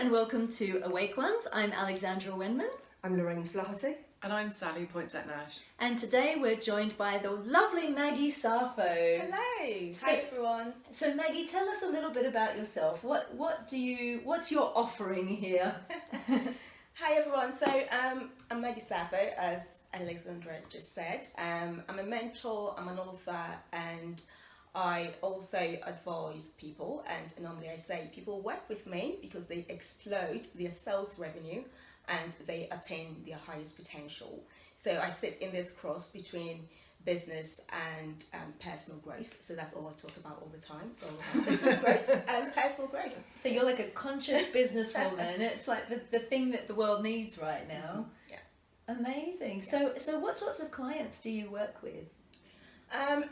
and welcome to Awake Ones. I'm Alexandra Wenman. I'm Lorraine Flaherty. And I'm Sally Poinsett-Nash. And today we're joined by the lovely Maggie Sarfo. Hello. Hi everyone. So Maggie, tell us a little bit about yourself. What's your offering here? Hi everyone. So I'm Maggie Sarfo, as Alexandra just said. I'm a mentor, I'm an author, and I also advise people, and normally I say people work with me because they explode their sales revenue and they attain their highest potential. So I sit in this cross between business and personal growth. So that's all I talk about all the time. So business growth and personal growth. So you're like a conscious businesswoman. It's like the thing that the world needs right now. Yeah. Amazing. So what sorts of clients do you work with?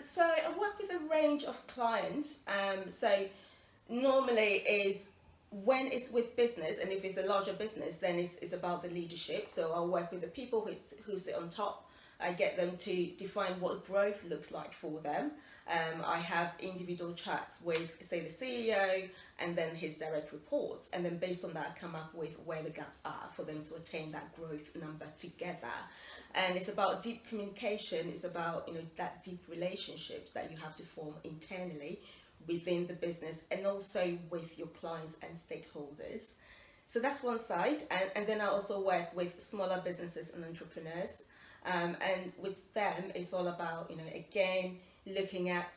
So I work with a range of clients. So normally is when it's with business, and if it's a larger business, then it's about the leadership. So I'll work with the people who sit on top. I get them to define what growth looks like for them. I have individual chats with, say, the CEO and then his direct reports, and then based on that, I come up with where the gaps are for them to attain that growth number together. And it's about deep communication. It's about that deep relationships that you have to form internally within the business and also with your clients and stakeholders. So that's one side, and then I also work with smaller businesses and entrepreneurs. And with them, it's all about, again, looking at,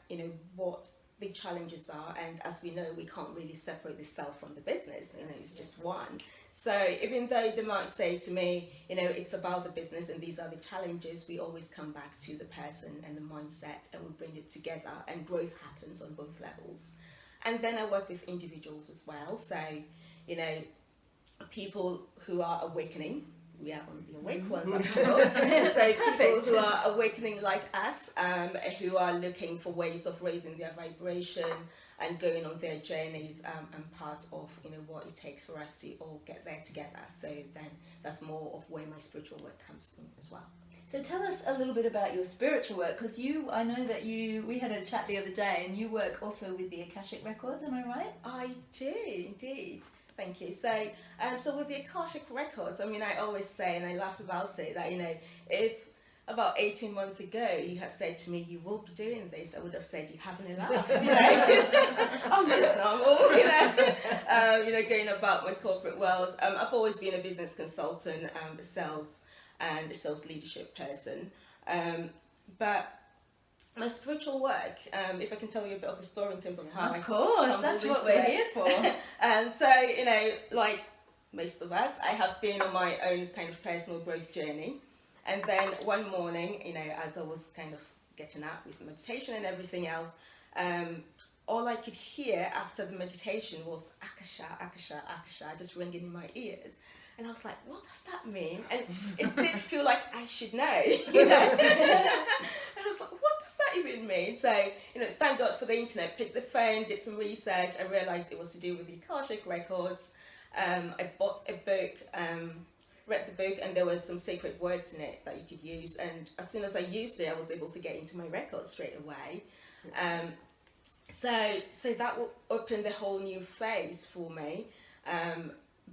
what the challenges are. And as we know, we can't really separate the self from the business, it's just one. So even though they might say to me, it's about the business and these are the challenges, we always come back to the person and the mindset and we bring it together, and growth happens on both levels. And then I work with individuals as well. So, people who are awakening. We are on the awake ones, after all. So people who are awakening like us, who are looking for ways of raising their vibration and going on their journeys, and part of what it takes for us to all get there together. So then that's more of where my spiritual work comes in as well. So tell us a little bit about your spiritual work, because I know that we had a chat the other day, and you work also with the Akashic Records. Am I right? I do indeed. Thank you. So, with the Akashic Records, I always say, and I laugh about it, that, if about 18 months ago you had said to me, you will be doing this, I would have said, you're having a laugh, I'm just normal, going about my corporate world. I've always been a business consultant, a sales leadership person. But my spiritual work, if I can tell you a bit of the story in terms of how Of course, that's what we're here for. Like most of us, I have been on my own kind of personal growth journey. And then one morning, as I was kind of getting up with meditation and everything else, all I could hear after the meditation was Akasha, Akasha, Akasha, just ringing in my ears. And I was like, what does that mean? And it did feel like I should know, And I was like, what does that even mean? So, thank God for the internet. Picked the phone, did some research, and realised it was to do with the Akashic Records. I bought a book, read the book, and there was some sacred words in it that you could use. And as soon as I used it, I was able to get into my records straight away. So that opened a whole new phase for me.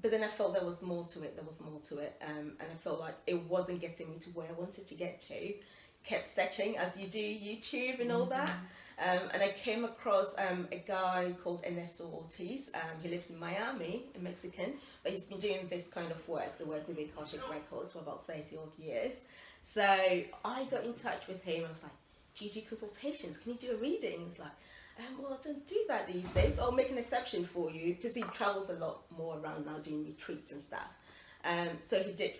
But then I felt there was more to it, and I felt like it wasn't getting me to where I wanted to get to. Kept searching, as you do, YouTube and all that, and I came across a guy called Ernesto Ortiz. He lives in Miami, a Mexican, but he's been doing this kind of work, the work with the Akashic Records, for about 30 odd years. So I got in touch with him. I was like, do you do consultations? Can you do a reading? He was like, well, I don't do that these days, but I'll make an exception for you, because he travels a lot more around now doing retreats and stuff. So he did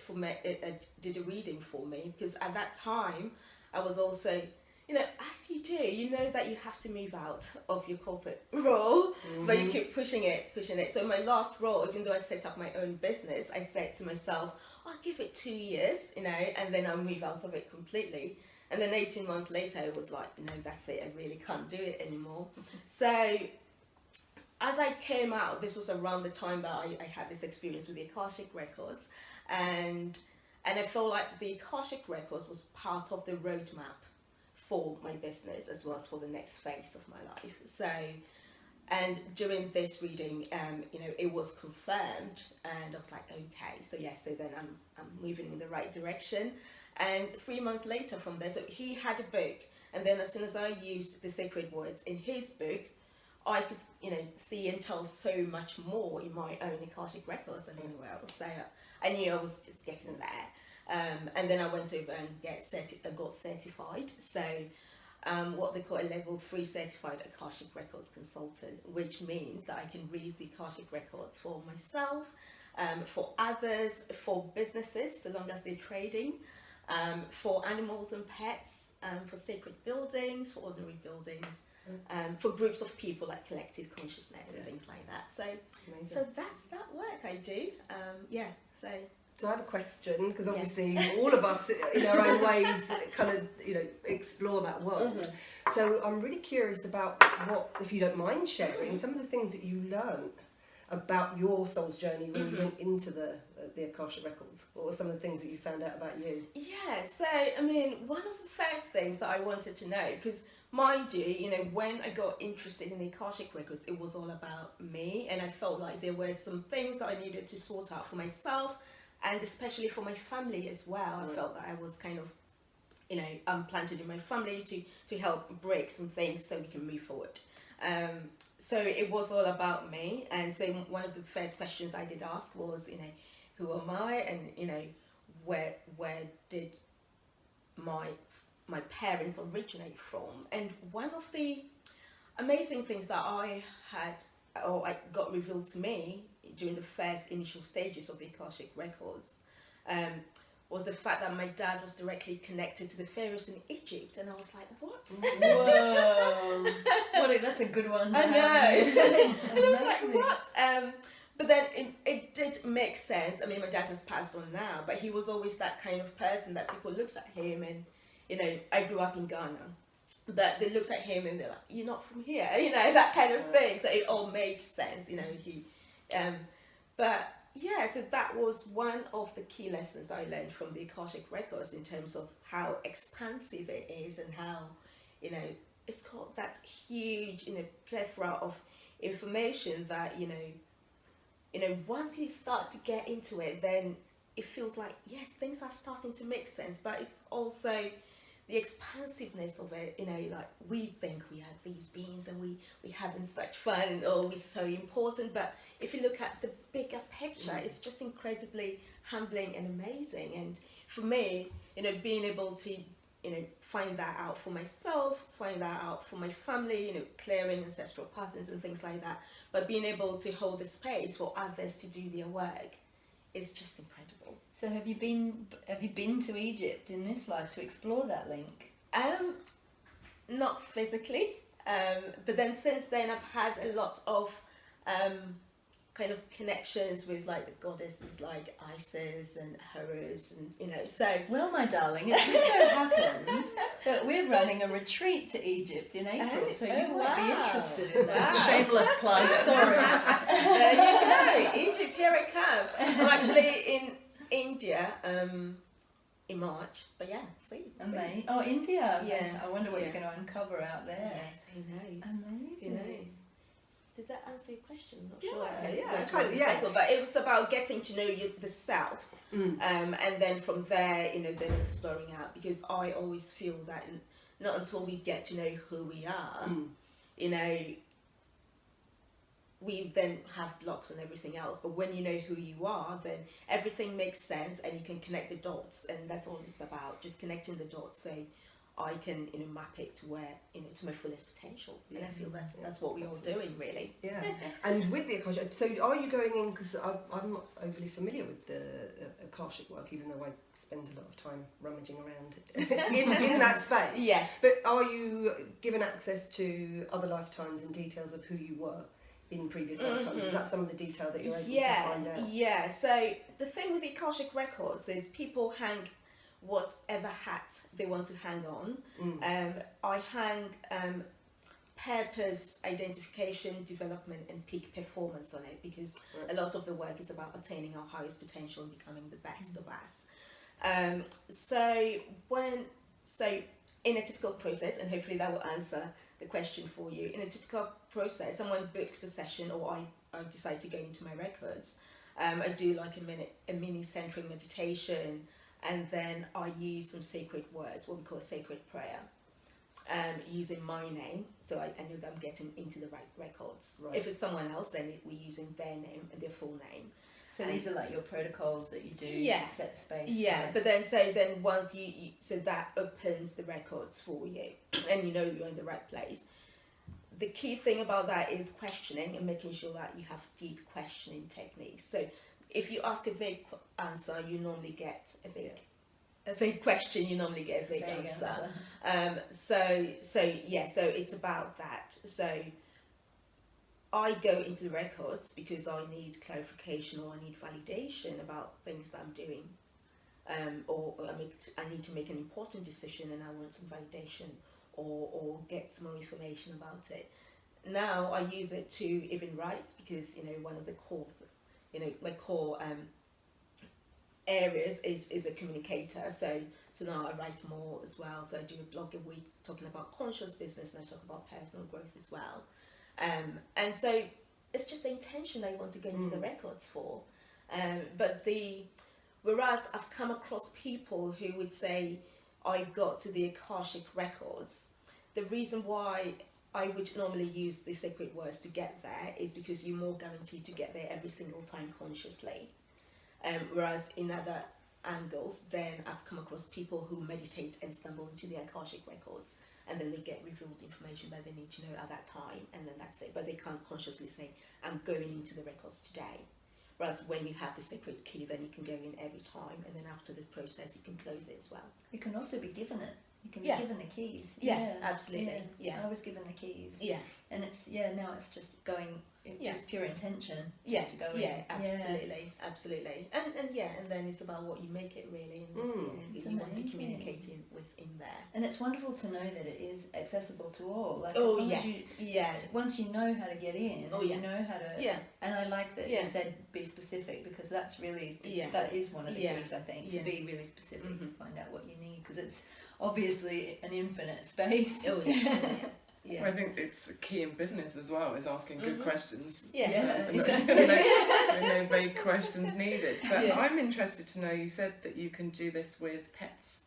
did a reading for me, because at that time I was also, as you do, that you have to move out of your corporate role, but you keep pushing it. So in my last role, even though I set up my own business, I said to myself, I'll give it 2 years, and then I'll move out of it completely. And then 18 months later, it was like, no, that's it. I really can't do it anymore. So as I came out, this was around the time that I had this experience with the Akashic Records. And I felt like the Akashic Records was part of the roadmap for my business, as well as for the next phase of my life. So And during this reading, it was confirmed, and I was like, okay, so then I'm moving in the right direction. And 3 months later from there, so he had a book, and then as soon as I used the sacred words in his book, I could, see and tell so much more in my own Akashic records than anywhere else. So I knew I was just getting there. And then I went over and got certified. So what they call a level 3 certified Akashic Records consultant, which means that I can read the Akashic records for myself, for others, for businesses, so long as they're trading, for animals and pets, for sacred buildings, for ordinary buildings, for groups of people like collective consciousness and things like that. So that's that work I do. So I have a question, because obviously all of us in our own ways kind of, explore that world. So I'm really curious about what, if you don't mind sharing, some of the things that you learned about your soul's journey when you went into the Akashic Records. What were some of the things that you found out about you? Yeah, so, one of the first things that I wanted to know, because mind you, when I got interested in the Akashic Records, it was all about me, and I felt like there were some things that I needed to sort out for myself, and especially for my family as well. I felt that I was kind of, planted in my family to help break some things so we can move forward. So it was all about me. And so one of the first questions I did ask was, who am I? And, where did my parents originate from? And one of the amazing things that I got revealed to me during the first initial stages of the Akashic Records was the fact that my dad was directly connected to the pharaohs in Egypt, and I was like, what? Whoa! That's a good one. I know. And I was like, what? But then it did make sense. My dad has passed on now, but he was always that kind of person that people looked at him, and I grew up in Ghana, but they looked at him and they're like, you're not from here, that kind of thing. So it all made sense, but yeah, so that was one of the key lessons I learned from the Akashic Records in terms of how expansive it is, and how, it's got that huge, plethora of information that, once you start to get into it, then it feels like, yes, things are starting to make sense, but it's also the expansiveness of it, like we think we are these beings and we having such fun and we're so important, but if you look at the bigger picture, it's just incredibly humbling and amazing. And for me, being able to, find that out for myself, find that out for my family, clearing ancestral patterns and things like that, but being able to hold the space for others to do their work is just incredible. So have you been to Egypt in this life to explore that link? Not physically, but then since then I've had a lot of kind of connections with like the goddesses like Isis and Horus, and so. Well, my darling, it just so happens that we're running a retreat to Egypt in April, so you might be interested in that. Wow. Shameless plug, sorry. There you go, Egypt, here I come. I'm actually in India in March, but yeah, see. Amazing. Oh, India. Yeah. I wonder what you're going to uncover out there. Yes, who knows? Amazing. Who knows? Does that answer your question? I'm not Yeah, sure. yeah. But it was about getting to know the self, and then from there, then exploring out. Because I always feel that not until we get to know who we are, we then have blocks and everything else. But when you know who you are, then everything makes sense, and you can connect the dots. And that's all it's about, just connecting the dots. So I can map it to where to my fullest potential, and I feel that's what we're all doing, really. Yeah. And with the Akashic, so are you going in, because I'm not overly familiar with the Akashic work, even though I spend a lot of time rummaging around in that space. Yes. But are you given access to other lifetimes and details of who you were in previous lifetimes? Is that some of the detail that you're able to find out? Yeah. So the thing with the Akashic Records is people hang whatever hat they want to hang on. I hang purpose, identification, development, and peak performance on it, because a lot of the work is about attaining our highest potential and becoming the best of us. So in a typical process, and hopefully that will answer the question for you. In a typical process, someone books a session, or I decide to go into my records. I do like a mini centering meditation, and then I use some sacred words, what we call a sacred prayer, using my name, so I know that I'm getting into the right records. Right. If it's someone else, then we're using their name and their full name. So these are like your protocols that you do Yeah. to set the space. Yeah, for- but then once you so that opens the records for you, and you know you're in the right place. The key thing about that is questioning and making sure that you have deep questioning techniques. So if you ask a vague answer, you normally get a vague question. You normally get a vague Vague answer. answer. So it's about that. So I go into the records because I need clarification or I need validation about things that I'm doing, or I need to make an important decision and I want some validation or get some more information about it. Now I use it to even write, because one of the core, my core areas is a communicator. So now I write more as well. So I do a blog a week talking about conscious business, and I talk about personal growth as well. And so it's just the intention I want to go into the records for. Whereas I've come across people who would say, I got to the Akashic records. The reason why I would normally use the sacred words to get there is because you're more guaranteed to get there every single time consciously. Whereas in other angles, then I've come across people who meditate and stumble into the Akashic records, and then they get revealed information that they need to know at that time, and then that's it. But they can't consciously say, I'm going into the records today. Whereas when you have the sacred key, then you can go in every time, and then after the process, you can close it as well. You can also be given it. You can be Yeah. given the keys. Yeah, absolutely. Yeah. I was given the keys. Yeah. And now it's just going, just pure intention. Yeah, Just to go in. yeah, absolutely. And then it's about what you make it really, and It's you want to amazing. communicate within there. And it's wonderful to know that it is accessible to all. Like, Oh as long yes, as once you know how to get in, Oh, you yeah. know how to. Yeah. And I like that Yeah. you said be specific, because that's really Yeah. that is one of the Yeah. keys, I think, Yeah. to be really specific, to find out what you need, because it's obviously an infinite space. Oh yeah, yeah. I think it's key in business as well, is asking good questions. Yeah. And exactly. no vague questions needed. But Yeah. I'm interested to know, you said that you can do this with pets.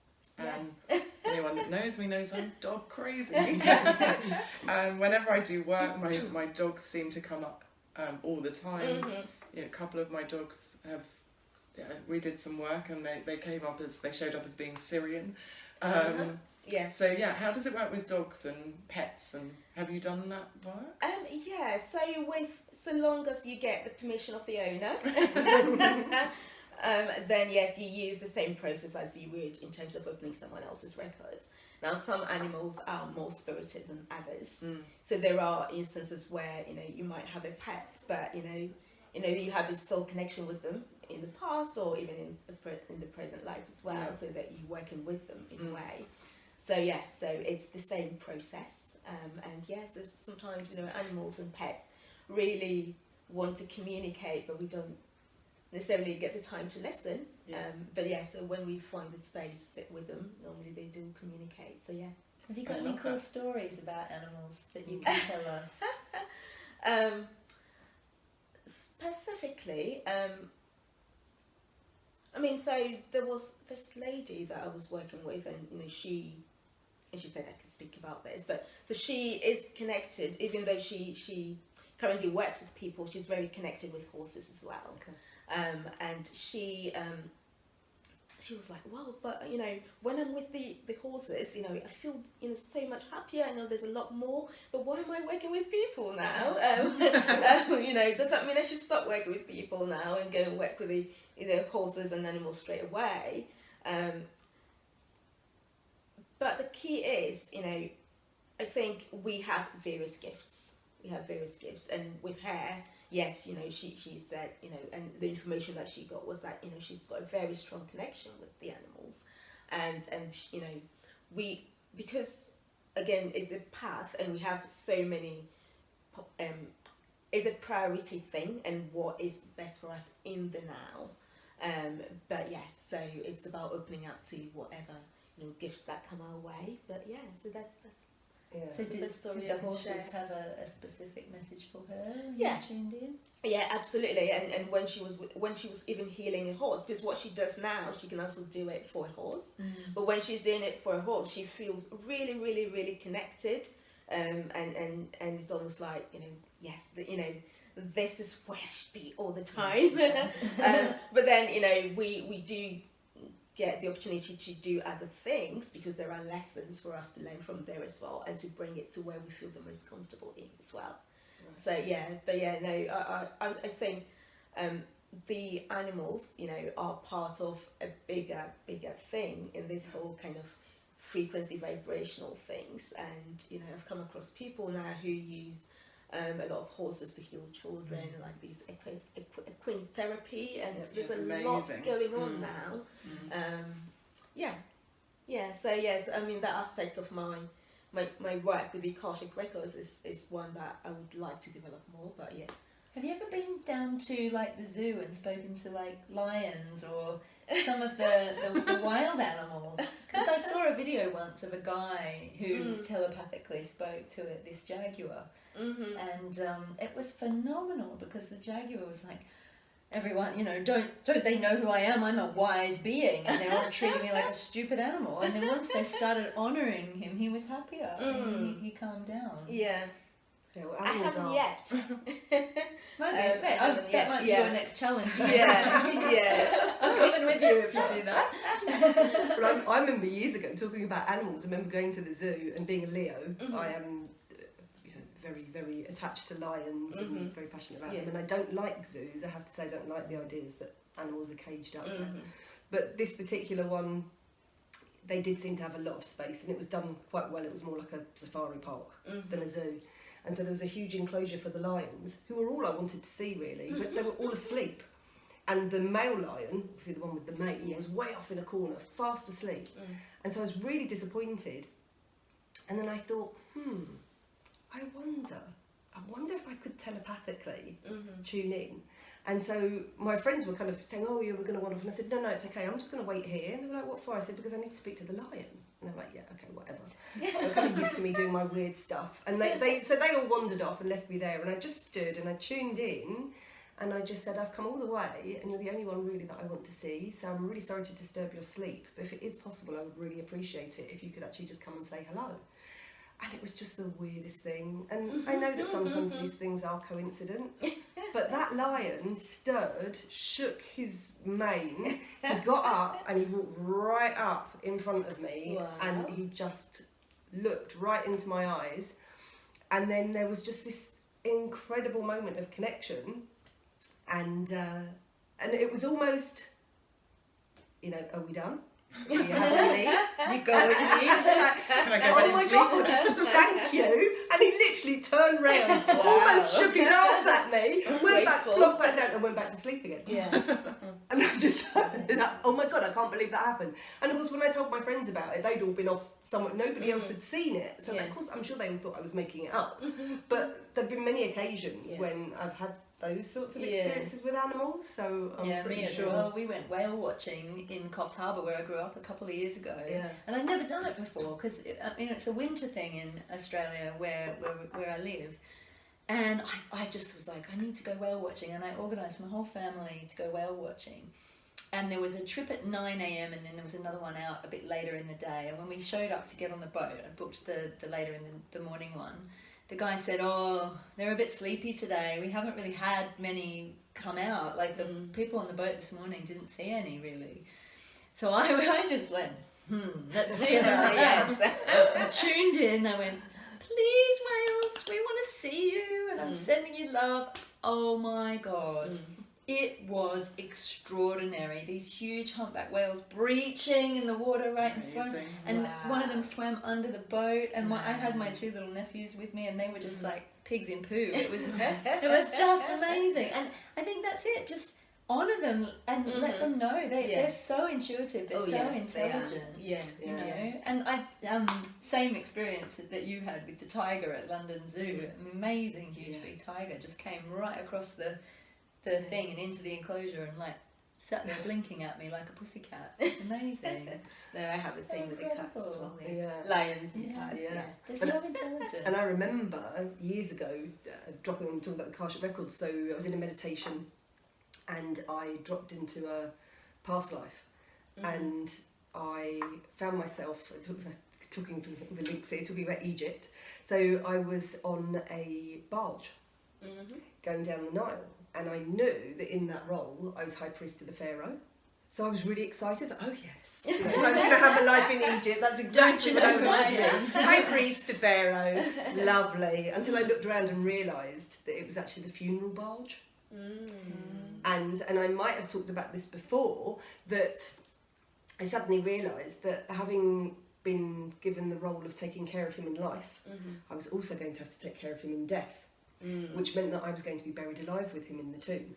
Anyone that knows me knows I'm dog crazy. Whenever I do work, my dogs seem to come up all the time. A couple of my dogs have. Yeah, we did some work and they showed up as being Syrian. Yeah. So yeah, how does it work with dogs and pets, and have you done that work? So long as you get the permission of the owner, then yes, you use the same process as you would in terms of opening someone else's records. Now, some animals are more spirited than others, so there are instances where you might have a pet, but you have a soul connection with them in the past, or even in the present life as well, so that you're working with them in a way. So it's the same process, so sometimes animals and pets really want to communicate, but we don't necessarily get the time to listen. So when we find the space to sit with them, normally they do communicate. So yeah. Have you got any cool stories about animals that you can tell us? Specifically, so there was this lady that I was working with, and she said I can speak about this, but so she is connected, even though she currently works with people, she's very connected with horses as well. Okay. And she was like, well, but when I'm with the horses, I feel so much happier. I know there's a lot more, but why am I working with people now? Does that mean I should stop working with people now and go and work with the horses and animals straight away? But the key is, I think we have various gifts. And with her, yes, she said, and the information that she got was that, she's got a very strong connection with the animals. And because, again, it's a path, and we have so many, it's a priority thing, and what is best for us in the now. So it's about opening up to whatever, gifts that come our way. But yeah, so Yeah. So It's the best story did I the can horses share. have a specific message for her when Yeah. you tuned in? Yeah, absolutely. And when she was even healing a horse, because what she does now, she can also do it for a horse. But when she's doing it for a horse, she feels really, really, really connected. And it's almost like, yes, this is where I should be all the time. But then, we do get the opportunity to do other things, because there are lessons for us to learn from there as well, and to bring it to where we feel the most comfortable in as well. Right. So I think the animals, are part of a bigger thing in this whole kind of frequency vibrational things. And I've come across people now who use a lot of horses to heal children, like these equine therapy, and there's a lot going on now. So yes, I mean, that aspect of my work with the Akashic records is one that I would like to develop more. But yeah. Have you ever been down to like the zoo and spoken to like lions or some of the wild animals? Because I saw a video once of a guy who telepathically spoke to this jaguar. And it was phenomenal, because the jaguar was like, everyone, don't they know who I am? I'm a wise being, and they're all treating me like a stupid animal. And then once they started honouring him, he was happier. And he calmed down. Yeah. Yeah, well, I haven't yet. That might be your next challenge. Yeah. I'm coming with you if you do that. But I remember years ago talking about animals. I remember going to the zoo and being a Leo. I am very, very attached to lions and very passionate about them. And I don't like zoos. I have to say, I don't like the ideas that animals are caged up there. But this particular one, they did seem to have a lot of space, and it was done quite well. It was more like a safari park than a zoo. And so there was a huge enclosure for the lions, who were all I wanted to see, really. But they were all asleep. And the male lion, obviously the one with the mate, was way off in a corner, fast asleep. And so I was really disappointed. And then I thought, I wonder if I could telepathically tune in. And so my friends were kind of saying, oh, yeah, we're going to wander off. And I said, no, it's okay, I'm just going to wait here. And they were like, what for? I said, because I need to speak to the lion. And they were like, yeah, okay, whatever. They were kind of used to me doing my weird stuff. And they all wandered off and left me there. And I just stood and I tuned in. And I just said, I've come all the way, and you're the only one really that I want to see. So I'm really sorry to disturb your sleep. But if it is possible, I would really appreciate it if you could actually just come and say hello. And it was just the weirdest thing. And I know that sometimes these things are coincidence, but that lion stirred, shook his mane, he got up and he walked right up in front of me. Wow. And he just looked right into my eyes. And then there was just this incredible moment of connection. And it was almost, are we done? Do you have what you need? You go what you need. Can I go oh my God, thank you. And he literally turned round, almost shook his ass at me, went back, plopped back down and went back to sleep again. Yeah. And I just, oh my God, I can't believe that happened. And of course, when I told my friends about it, they'd all been off somewhere, nobody else had seen it. So of course, I'm sure they all thought I was making it up. But there've been many occasions when I've had those sorts of experiences with animals, so I'm pretty me sure. as well. We went whale watching in Coffs Harbour, where I grew up a couple of years ago, and I'd never done it before, because it's a winter thing in Australia where I live, and I just was like, I need to go whale watching, and I organised my whole family to go whale watching. And there was a trip at 9 a.m. and then there was another one out a bit later in the day, and when we showed up to get on the boat, I booked the later in the morning one. The guy said, oh, they're a bit sleepy today. We haven't really had many come out. Like, the people on the boat this morning didn't see any, really. So I just went, let's see about that. I tuned in. I went, please, whales, we want to see you. And I'm sending you love. Oh, my God. It was extraordinary. These huge humpback whales breaching in the water right in front. And one of them swam under the boat. And I had my two little nephews with me, and they were just like pigs in poo. It was just amazing. And I think that's it. Just honour them and let them know. They're so intuitive. They're so intelligent. You know. And I same experience that you had with the tiger at London Zoo. An amazing, huge big tiger just came right across the thing and into the enclosure and like sat there blinking at me like a pussycat. It's amazing. No, I have the thing with the cats as well. Yeah. Lions and Yeah. cats. Yeah. Yeah. They're so intelligent. And I remember years ago talking about the Akashic records. So I was in a meditation, and I dropped into a past life, and I found myself talking the links here, talking about Egypt. So I was on a barge going down the Nile, and I knew that in that role I was High Priest of the Pharaoh. So I was really excited. Oh yes, I was going to have a life in Egypt. That's exactly what I was doing. High Priest to Pharaoh, lovely. Until I looked around and realised that it was actually the funeral barge. And I might have talked about this before, that I suddenly realised that having been given the role of taking care of him in life, I was also going to have to take care of him in death, which meant that I was going to be buried alive with him in the tomb.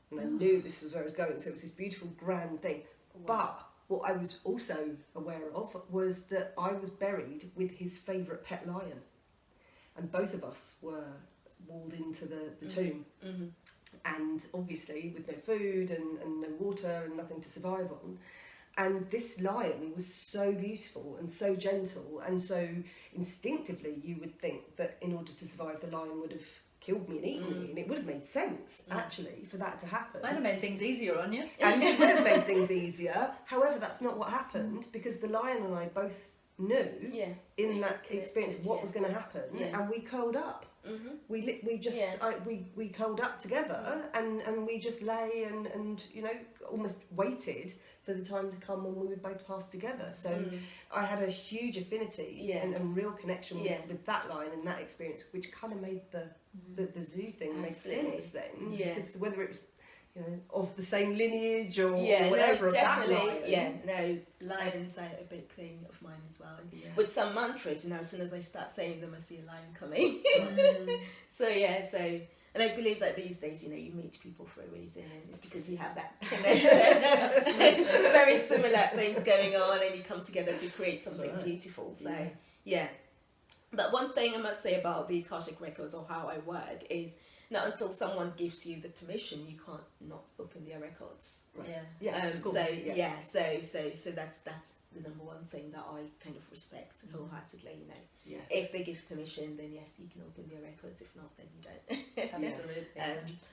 And I knew this was where I was going, so it was this beautiful, grand thing. But what I was also aware of was that I was buried with his favourite pet lion. And both of us were walled into the tomb. And obviously with no food and no water and nothing to survive on. And this lion was so beautiful and so gentle, and so instinctively you would think that in order to survive, the lion would have killed me and eaten me, and it would have made sense actually for that to happen. Might have made things easier on you. And it would have made things easier. However, that's not what happened, because the lion and I both knew in that experience what was going to happen, and we curled up. We just we curled up together, and we just lay and you know, almost waited for the time to come when we would both pass together. So I had a huge affinity and real connection with that line and that experience, which kind of made the zoo thing make sense then. Because whether it was, you know, of the same lineage or whatever. No, definitely. Lions are a big thing of mine as well. And with some mantras, you know, as soon as I start saying them, I see a lion coming. And I believe that these days, you know, you meet people for a reason, and it's because you have that connection, very similar things going on, and you come together to create something beautiful. So, But one thing I must say about the Akashic records, or how I work, is not until someone gives you the permission, you can't not open their records. Of course. So that's the number one thing that I kind of respect wholeheartedly. You know, if they give permission, then yes, you can open their records. If not, then you don't. Absolutely.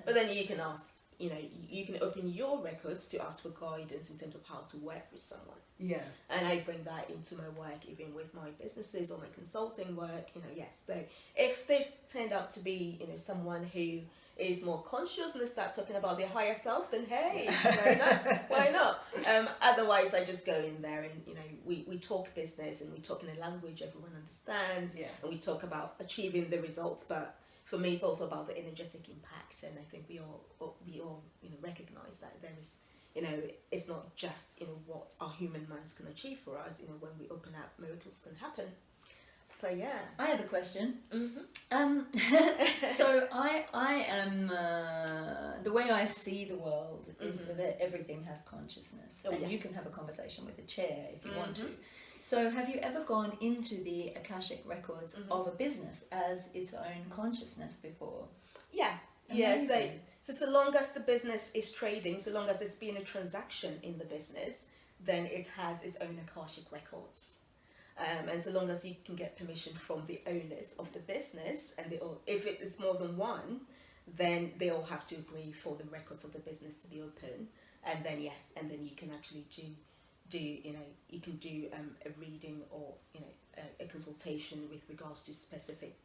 But then you can ask. You know, you can open your records to ask for guidance in terms of how to work with someone. And I bring that into my work, even with my businesses or my consulting work. You know, so if they've turned out to be, you know, someone who is more conscious and they start talking about their higher self, then hey, why not? Otherwise, I just go in there and, you know, we talk business, and we talk in a language everyone understands, and we talk about achieving the results. But for me, it's also about the energetic impact, and I think we all you know, recognize that there is, you know, it's not just, you know, what our human minds can achieve for us. You know, when we open up, miracles can happen. So I have a question. So I am the way I see the world is that everything has consciousness, and you can have a conversation with a chair if you want to. So have you ever gone into the Akashic records of a business as its own consciousness before? So long as the business is trading, so long as there's been a transaction in the business, then it has its own Akashic records. And so long as you can get permission from the owners of the business, and if it is more than one, then they all have to agree for the records of the business to be open. And then you can actually do you know, you can do a reading, or, you know, a consultation with regards to specific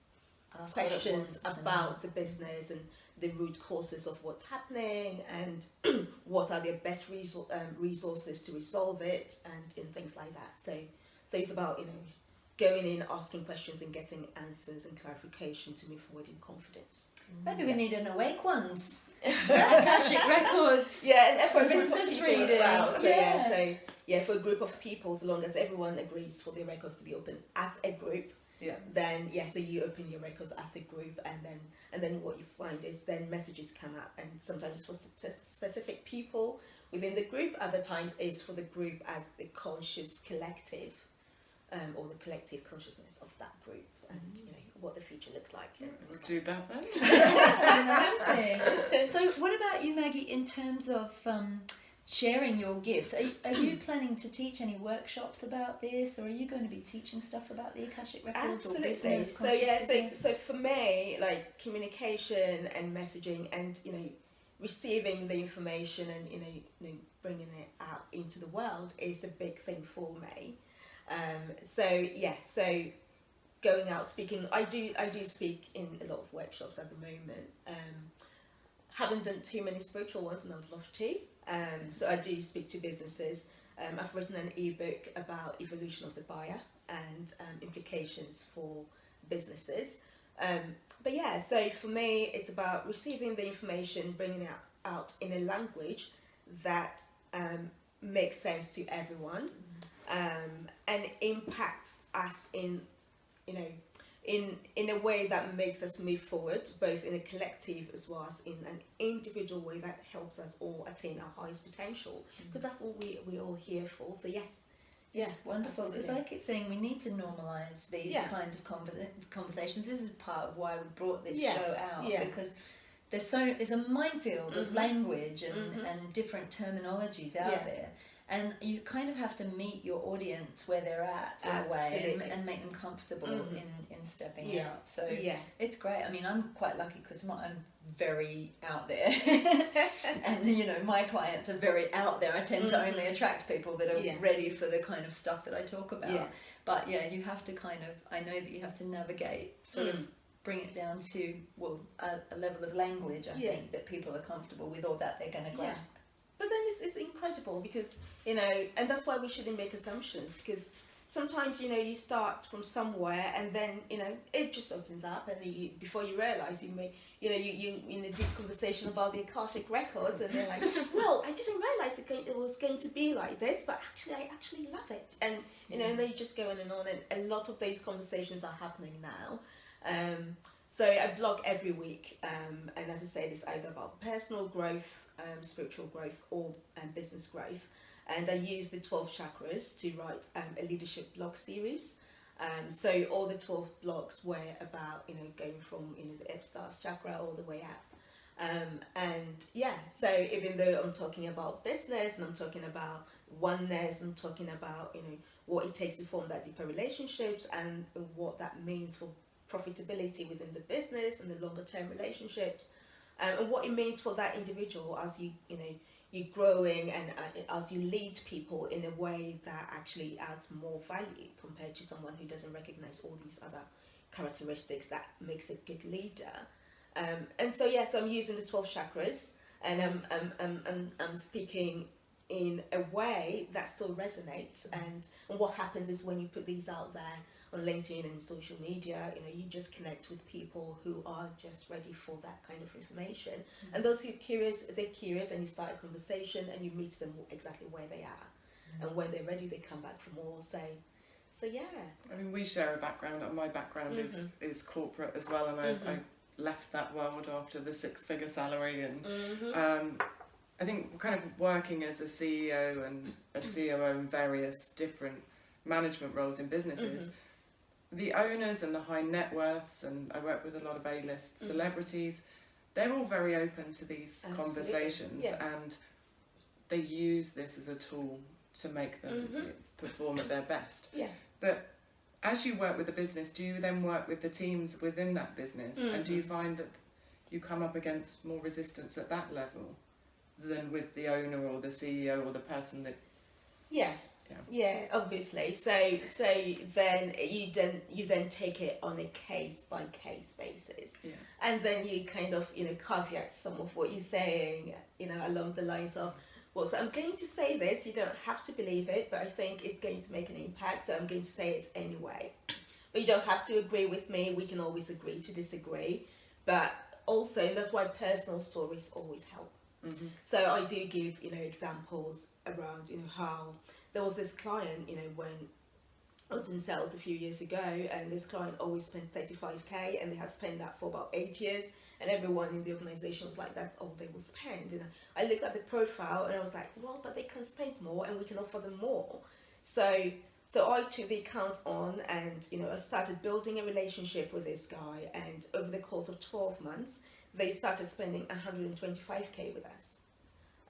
questions about the business and the root causes of what's happening, and what are their best resources to resolve it, and things like that. So it's about, you know, going in, asking questions, and getting answers and clarification to move forward in confidence. Maybe we need an Awake Ones Akashic records. And for a group of business people reading. as well. So for a group of people, so long as everyone agrees for their records to be open as a group, then so you open your records as a group, and then what you find is then messages come up, and sometimes it's for specific people within the group, other times it's for the group as the conscious collective, or the collective consciousness of that group, and you know, what the future looks like. We'll do that then. So what about you, Maggie, in terms of sharing your gifts. Are you planning to teach any workshops about this, or are you going to be teaching stuff about the Akashic records? Absolutely. Or business, So yeah, business? so for me, like communication and messaging, and receiving the information and bringing it out into the world is a big thing for me. So going out speaking, I do speak in a lot of workshops at the moment. Haven't done too many spiritual ones, and I'd love to. So I do speak to businesses. I've written an ebook about evolution of the buyer and implications for businesses. But yeah, so for me, it's about receiving the information, bringing it out in a language that makes sense to everyone, and impacts us in a way that makes us move forward, both in a collective as well as in an individual way that helps us all attain our highest potential, because that's all we're all here for. So yes. Yeah, wonderful. Because I keep saying we need to normalise these kinds of conversations. This is part of why we brought this show out, because there's a minefield of language and different terminologies out there, and you kind of have to meet your audience where they're at in a way, and make them comfortable in stepping out. So it's great. I mean, I'm quite lucky because I'm very out there, and my clients are very out there. I tend to only attract people that are ready for the kind of stuff that I talk about. But you have to I know that you have to navigate, sort of bring it down to a level of language, I think, that people are comfortable with, or that they're going to grasp. But then it's incredible because and that's why we shouldn't make assumptions, because sometimes you start from somewhere and then it just opens up, and before you realise you may you in a deep conversation about the Akashic records, and they're like, well, I didn't realise it was going to be like this, but I actually love it, and and they just go on, and a lot of these conversations are happening now. So I blog every week, and as I said, it's either about personal growth, spiritual growth, or business growth. And I use the 12 chakras to write a leadership blog series. So all the 12 blogs were about going from the Ep.24 chakra all the way up. So even though I'm talking about business, and I'm talking about oneness, I'm talking about what it takes to form that deeper relationships, and what that means for profitability within the business and the longer term relationships, and what it means for that individual as you're growing, and as you lead people in a way that actually adds more value compared to someone who doesn't recognize all these other characteristics that makes a good leader. And so I'm using the 12 chakras, and I'm speaking in a way that still resonates. And what happens is when you put these out there on LinkedIn and social media, you just connect with people who are just ready for that kind of information. And those who are curious, they're curious, and you start a conversation, and you meet them exactly where they are. And when they're ready, they come back for more. So yeah. I mean, we share a background. My background is corporate as well, and I left that world after the 6-figure salary, and I think kind of working as a CEO and a COO in various different management roles in businesses, the owners and the high net worths, and I work with a lot of A-list celebrities, they're all very open to these conversations, and they use this as a tool to make them perform at their best. But as you work with the business, do you then work with the teams within that business, and do you find that you come up against more resistance at that level than with the owner or the CEO or the person that... Yeah, obviously. So then you then take it on a case by case basis, and then you kind of caveat some of what you're saying, along the lines of, well, so I'm going to say this. You don't have to believe it, but I think it's going to make an impact, so I'm going to say it anyway. But you don't have to agree with me. We can always agree to disagree, but also that's why personal stories always help. So I do give examples around how there was this client, when I was in sales a few years ago, and this client always spent 35k, and they had spent that for about 8 years, and everyone in the organization was like, that's all they will spend. And I looked at the profile, and I was like, well, but they can spend more, and we can offer them more. So I took the account on, and I started building a relationship with this guy, and over the course of 12 months, they started spending 125k with us.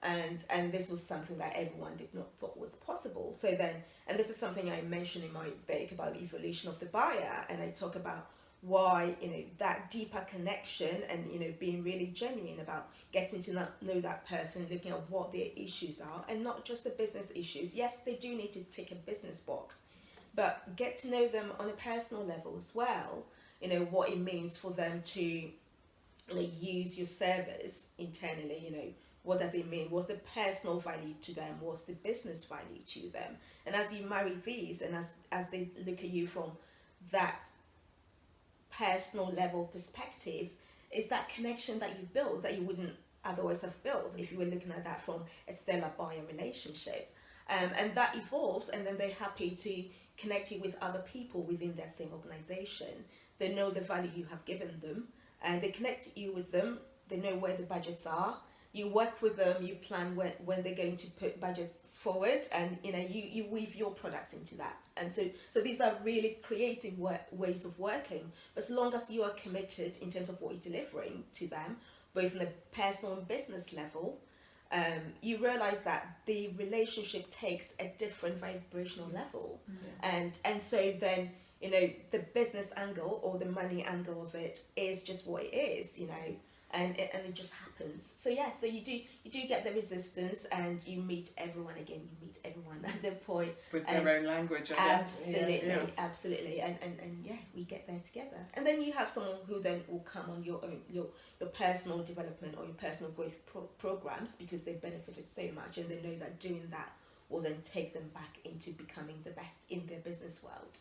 and this was something that everyone did not thought was possible. So then, and this is something I mentioned in my book about the evolution of the buyer, and I talk about why, you know, that deeper connection and, you know, being really genuine about getting to know that person, looking at what their issues are, and not just the business issues. Yes, they do need to tick a business box, but get to know them on a personal level as well. You know, what it means for them to, you know, use your service internally. You know, what does it mean? What's the personal value to them? What's the business value to them? And as you marry these, and as they look at you from that personal level perspective, is that connection that you build that you wouldn't otherwise have built if you were looking at that from a seller-buyer relationship. And that evolves, and then they're happy to connect you with other people within their same organization. They know the value you have given them, and they connect you with them. They know where the budgets are. You work with them, you plan when they're going to put budgets forward, and, you know, you weave your products into that. And so these are really creative ways of working. But as long as you are committed in terms of what you're delivering to them, both on the personal and business level, you realize that the relationship takes a different vibrational level. And so then, you know, the business angle or the money angle of it is just what it is, you know. And it just happens. So yeah, so you do get the resistance, and you meet everyone again. You meet everyone at the point with their own language, I guess. Absolutely, and yeah, we get there together. And then you have someone who then will come on your own your personal development or your personal growth programs, because they benefited so much, and they know that doing that will then take them back into becoming the best in their business world.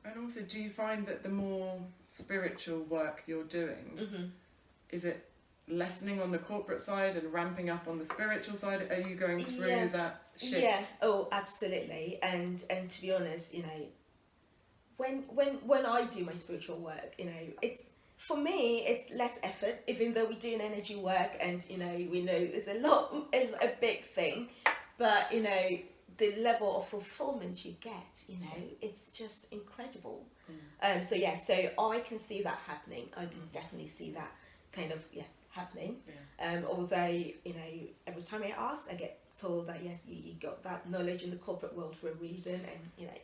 And also, do you find that the more spiritual work you're doing, is it lessening on the corporate side and ramping up on the spiritual side? Are you going through that shift? Yeah, oh, absolutely. And to be honest, you know, when I do my spiritual work, you know, it's, for me, it's less effort, even though we do an energy work, and, you know, we know there's a big thing, but, you know, the level of fulfillment you get, you know, it's just incredible. So yeah, so I can see that happening. I can definitely see that kind of happening. Although, you know, every time I ask, I get told that yes, you got that knowledge in the corporate world for a reason, and, you know,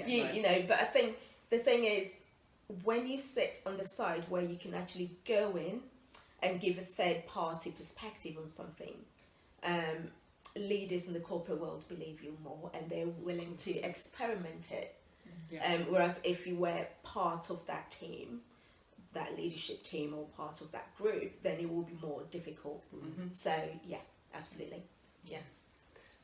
you know. But I think the thing is, when you sit on the side where you can actually go in and give a third party perspective on something, leaders in the corporate world believe you more, and they're willing to experiment it. Whereas if you were part of that team, that leadership team, or part of that group, then it will be more difficult. So yeah, absolutely. Yeah.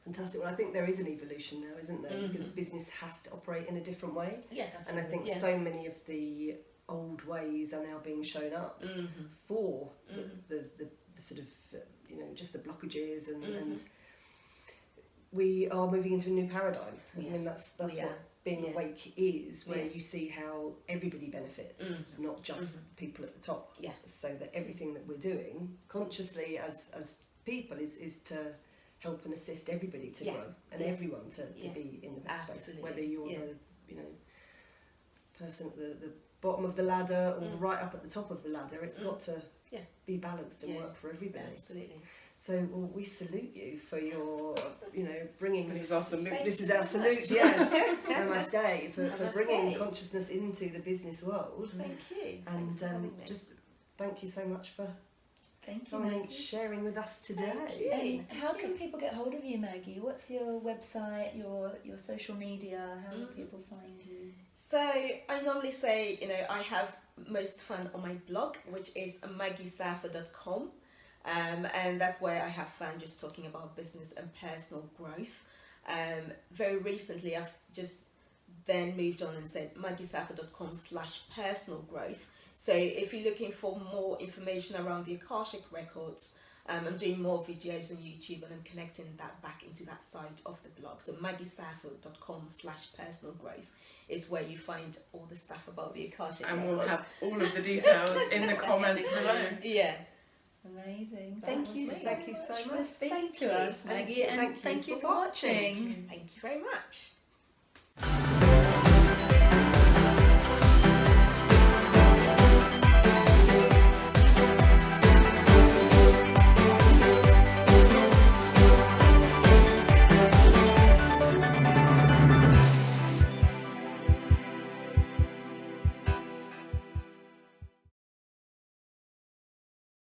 Fantastic. Well, I think there is an evolution now, isn't there? Because business has to operate in a different way. Yes. And I think so many of the old ways are now being shown up for the sort of, you know, just the blockages, and we are moving into a new paradigm. I mean, that's what being awake is, where you see how everybody benefits, not just the people at the top. So that everything that we're doing consciously as people is to help and assist everybody to grow, and everyone to be in the best place, whether you're the, you know, person at the bottom of the ladder or right up at the top of the ladder. It's got to be balanced and work for everybody. Absolutely. So, well, we salute you for your, you know, bringing This is our salute. This is our salute, yes. Namaste, for bringing consciousness into the business world. Thank you. And just thank you so much for sharing with us today. And how can people get hold of you, Maggie? What's your website, your social media? How can people find you? So I normally say, you know, I have most fun on my blog, which is maggiesaffer.com. And that's where I have fun just talking about business and personal growth. Very recently, I've just then moved on and said maggiesaffer.com/personal growth. So if you're looking for more information around the Akashic records, I'm doing more videos on YouTube, and I'm connecting that back into that side of the blog. So maggiesaffer.com/personal growth is where you find all the stuff about the Akashic records. And we'll have all of the details in the comments below. Yeah. Amazing. Thank you so much for much. speaking to us, Maggie, and thank you for watching. Thank you very much.